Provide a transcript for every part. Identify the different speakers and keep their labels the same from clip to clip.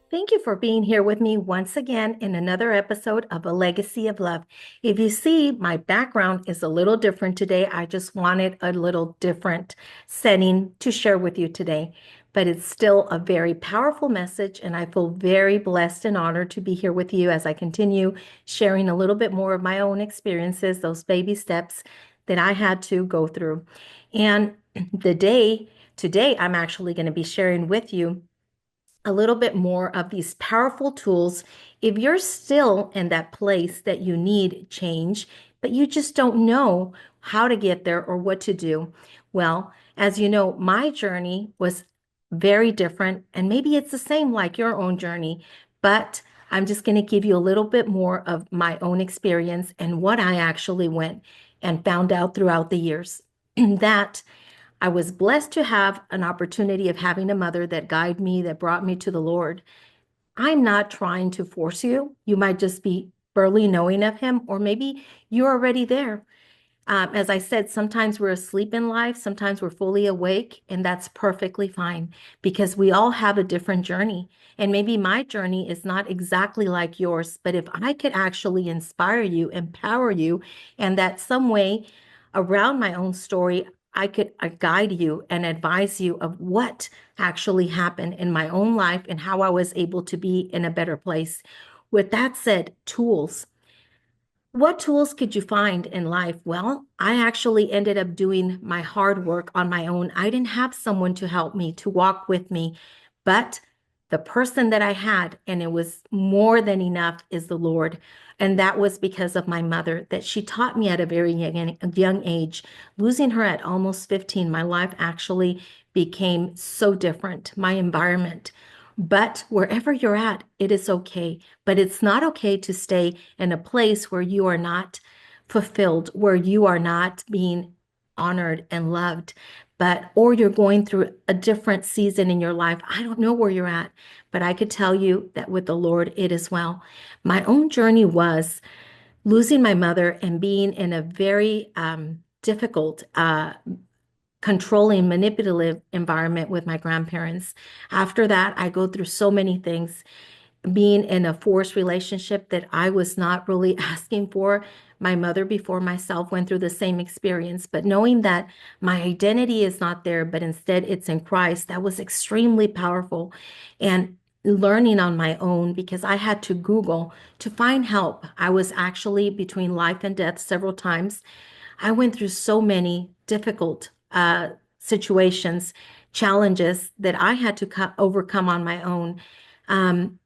Speaker 1: Thank you for being here with me once again in another episode of A Legacy of Love. If you see, my background is a little different today. I just wanted a little different setting to share with you today, but it's still a very powerful message, and I feel very blessed and honored to be here with you as I continue sharing a little bit more of my own experiences, those baby steps that I had to go through. And today, I'm actually going to be sharing with you a little bit more of these powerful tools if you're still in that place that you need change, but you just don't know how to get there or what to do. Well, as you know, my journey was very different, and maybe it's the same like your own journey, but I'm just going to give you a little bit more of my own experience and what I actually went and found out throughout the years that I was blessed to have an opportunity of having a mother that guided me, that brought me to the Lord. I'm not trying to force you. You might just be barely knowing of Him, or maybe you're already there. As I said, sometimes we're asleep in life, sometimes we're fully awake, and that's perfectly fine because we all have a different journey. And maybe my journey is not exactly like yours, but if I could actually inspire you, empower you, and that some way around my own story, I could guide you and advise you of what actually happened in my own life and how I was able to be in a better place. With that said, tools. What tools could you find in life? Well, I actually ended up doing my hard work on my own. I didn't have someone to help me, to walk with me, but the person that I had, and it was more than enough, is the Lord. And that was because of my mother, that she taught me at a very young age. Losing her at almost 15, my life actually became so different, my environment. But wherever you're at, it is okay. But it's not okay to stay in a place where you are not fulfilled, where you are not being honored and loved, but or you're going through a different season in your life. I don't know where you're at, but I could tell you that with the Lord, it is well. My own journey was losing my mother and being in a very difficult controlling, manipulative environment with my grandparents. After that, I go through so many things, being in a forced relationship that I was not really asking for. My mother before myself went through the same experience, but knowing that my identity is not there, but instead it's in Christ, that was extremely powerful. And learning on my own because I had to Google to find help. I was actually between life and death several times. I went through so many difficult situations, challenges that I had to overcome on my own. Um,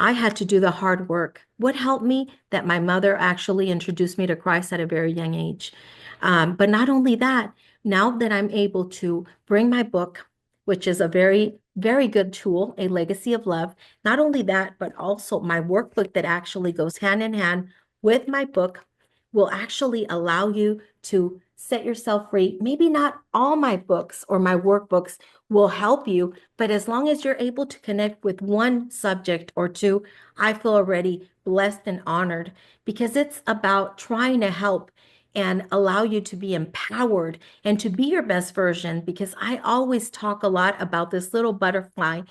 Speaker 1: I had to do the hard work. What helped me? That my mother actually introduced me to Christ at a very young age. But not only that, now that I'm able to bring my book, which is a very, very good tool, A Legacy of Love, not only that, but also my workbook that actually goes hand in hand with my book will actually allow you to set yourself free. Maybe not all my books or my workbooks will help you, but as long as you're able to connect with one subject or two, I feel already blessed and honored because it's about trying to help and allow you to be empowered and to be your best version. Because I always talk a lot about this little butterfly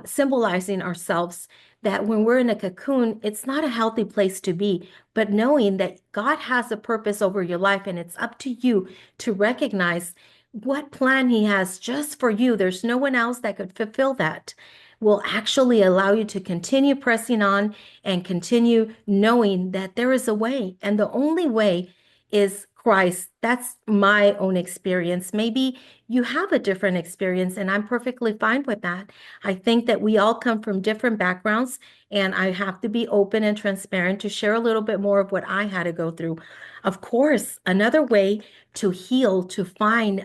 Speaker 1: symbolizing ourselves that when we're in a cocoon, it's not a healthy place to be. But knowing that God has a purpose over your life and it's up to you to recognize what plan He has just for you. There's no one else that could fulfill that. Will actually allow you to continue pressing on and continue knowing that there is a way. And the only way is Christ. That's my own experience. Maybe you have a different experience, and I'm perfectly fine with that. I think that we all come from different backgrounds, and I have to be open and transparent to share a little bit more of what I had to go through. Of course, another way to heal, to find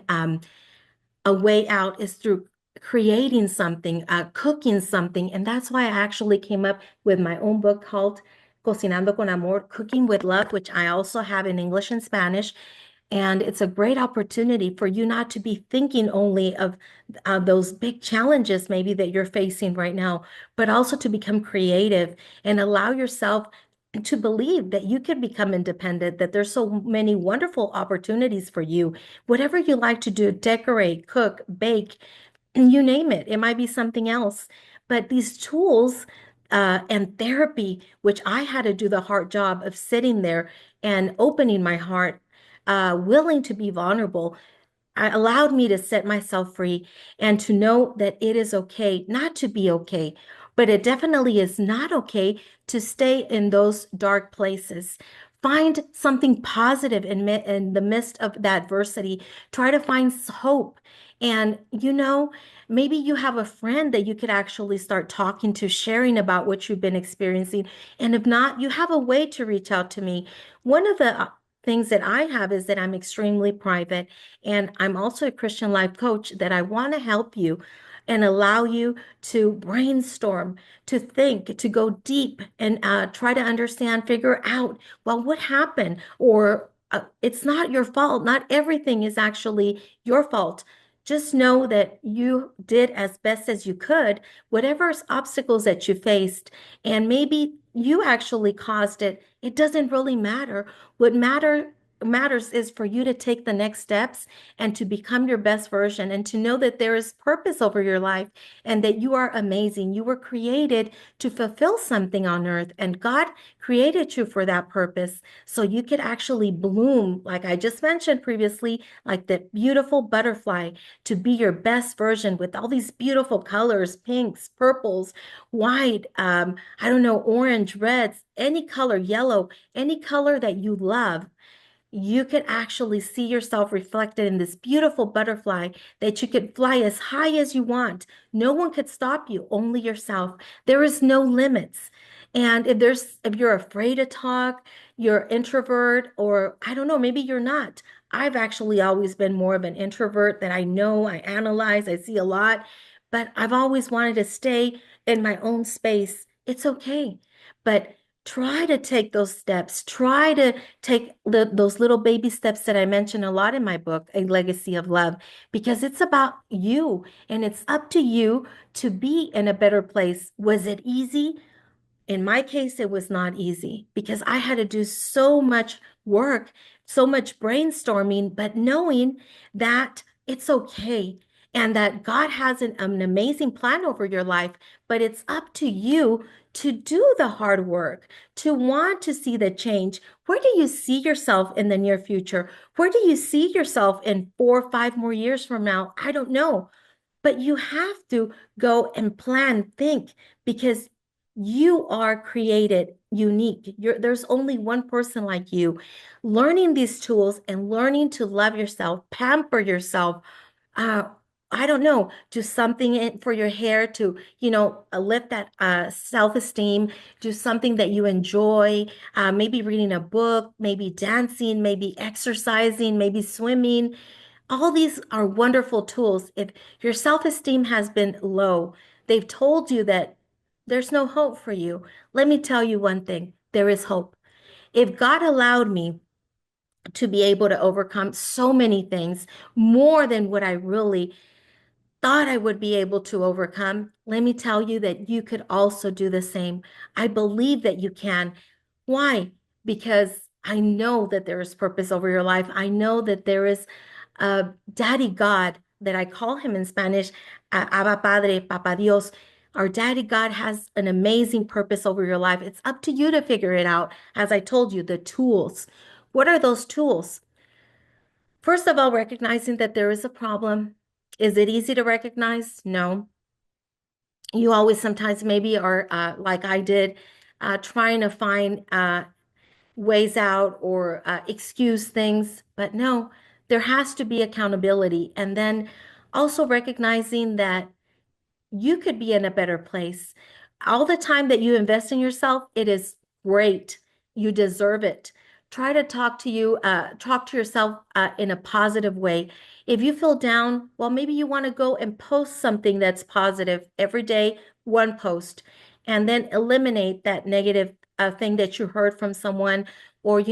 Speaker 1: a way out is through creating something, cooking something. And that's why I actually came up with my own book called Cocinando con Amor, Cooking with Love, which I also have in English and Spanish. And it's a great opportunity for you not to be thinking only of those big challenges maybe that you're facing right now, but also to become creative and allow yourself to believe that you can become independent, that there's so many wonderful opportunities for you. Whatever you like to do, decorate, cook, bake, you name it. It might be something else, But these tools and therapy, which I had to do the hard job of sitting there and opening my heart, willing to be vulnerable, allowed me to set myself free and to know that it is okay not to be okay, but it definitely is not okay to stay in those dark places. Find something positive in the midst of that adversity. Try to find hope. And, maybe you have a friend that you could actually start talking to, sharing about what you've been experiencing. And if not, you have a way to reach out to me. One of the things that I have is that I'm extremely private. And I'm also a Christian life coach that I want to help you and allow you to brainstorm, to think, to go deep and try to understand, figure out, well, what happened? Or it's not your fault. Not everything is actually your fault. Just know that you did as best as you could, whatever obstacles that you faced, and maybe you actually caused it. It doesn't really matter. What matters is for you to take the next steps and to become your best version and to know that there is purpose over your life and that you are amazing. You were created to fulfill something on earth, and God created you for that purpose. So you could actually bloom, like I just mentioned previously, like the beautiful butterfly, to be your best version with all these beautiful colors, pinks, purples, white, I don't know, orange, reds, any color, yellow, any color that you love. You could actually see yourself reflected in this beautiful butterfly that you could fly as high as you want. No one could stop you, only yourself. There is no limits. And if you're afraid to talk, you're introvert, or I don't know, maybe you're not. I've actually always been more of an introvert that I know, I analyze, I see a lot, but I've always wanted to stay in my own space. It's okay. But try to take those steps. Try to take those little baby steps that I mention a lot in my book, A Legacy of Love, because it's about you and it's up to you to be in a better place. Was it easy? In my case, it was not easy because I had to do so much work, so much brainstorming, but knowing that it's okay and that God has an amazing plan over your life, but it's up to you to do the hard work, to want to see the change. Where do you see yourself in the near future? Where do you see yourself in 4 or 5 more years from now? I don't know. But you have to go and plan, think, because you are created unique. There's only one person like you. Learning these tools and learning to love yourself, pamper yourself, uh, I don't know, do something for your hair to, lift that self-esteem, do something that you enjoy, maybe reading a book, maybe dancing, maybe exercising, maybe swimming. All these are wonderful tools. If your self-esteem has been low, they've told you that there's no hope for you. Let me tell you one thing, there is hope. If God allowed me to be able to overcome so many things, more than what I really thought I would be able to overcome, let me tell you that you could also do the same. I believe that you can. Why? Because I know that there is purpose over your life. I know that there is Daddy God, that I call him in Spanish, Abba Padre, Papa Dios. Our Daddy God has an amazing purpose over your life. It's up to you to figure it out. As I told you, the tools. What are those tools? First of all, recognizing that there is a problem. Is it easy to recognize? No. You always sometimes maybe are like I did, trying to find ways out or excuse things. But no, there has to be accountability. And then also recognizing that you could be in a better place. All the time that you invest in yourself, it is great. You deserve it. Try to talk to yourself in a positive way. If you feel down, well, maybe you want to go and post something that's positive every day, one post, and then eliminate that negative thing that you heard from someone, or,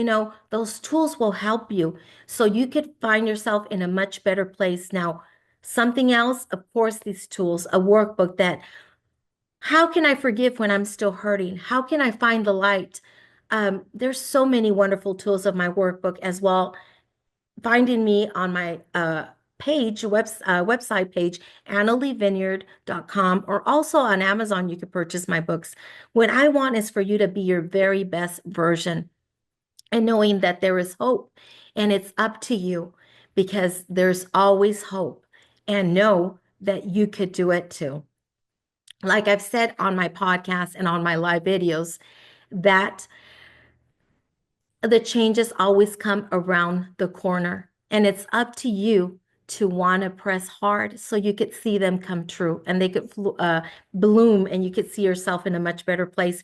Speaker 1: those tools will help you so you could find yourself in a much better place. Now, something else, of course, these tools, a workbook that, how can I forgive when I'm still hurting? How can I find the light? There's so many wonderful tools of my workbook as well. Finding me on my website page, AnaleeVinyard.com, or also on Amazon, you can purchase my books. What I want is for you to be your very best version and knowing that there is hope and it's up to you because there's always hope and know that you could do it too. Like I've said on my podcast and on my live videos, that the changes always come around the corner. And it's up to you to want to press hard so you could see them come true and they could bloom and you could see yourself in a much better place.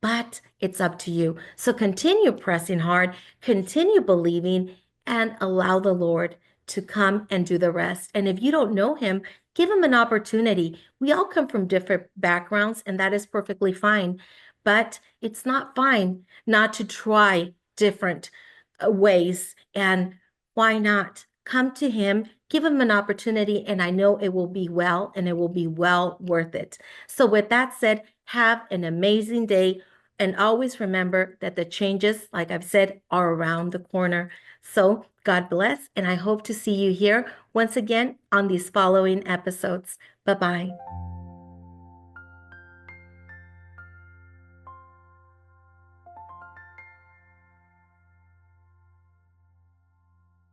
Speaker 1: But it's up to you. So continue pressing hard, continue believing, and allow the Lord to come and do the rest. And if you don't know him, give him an opportunity. We all come from different backgrounds, and that is perfectly fine. But it's not fine not to try different ways. And why not? Come to him, give him an opportunity, and I know it will be well and it will be well worth it. So, with that said, have an amazing day. And always remember that the changes, like I've said, are around the corner. So, God bless. And I hope to see you here once again on these following episodes. Bye bye.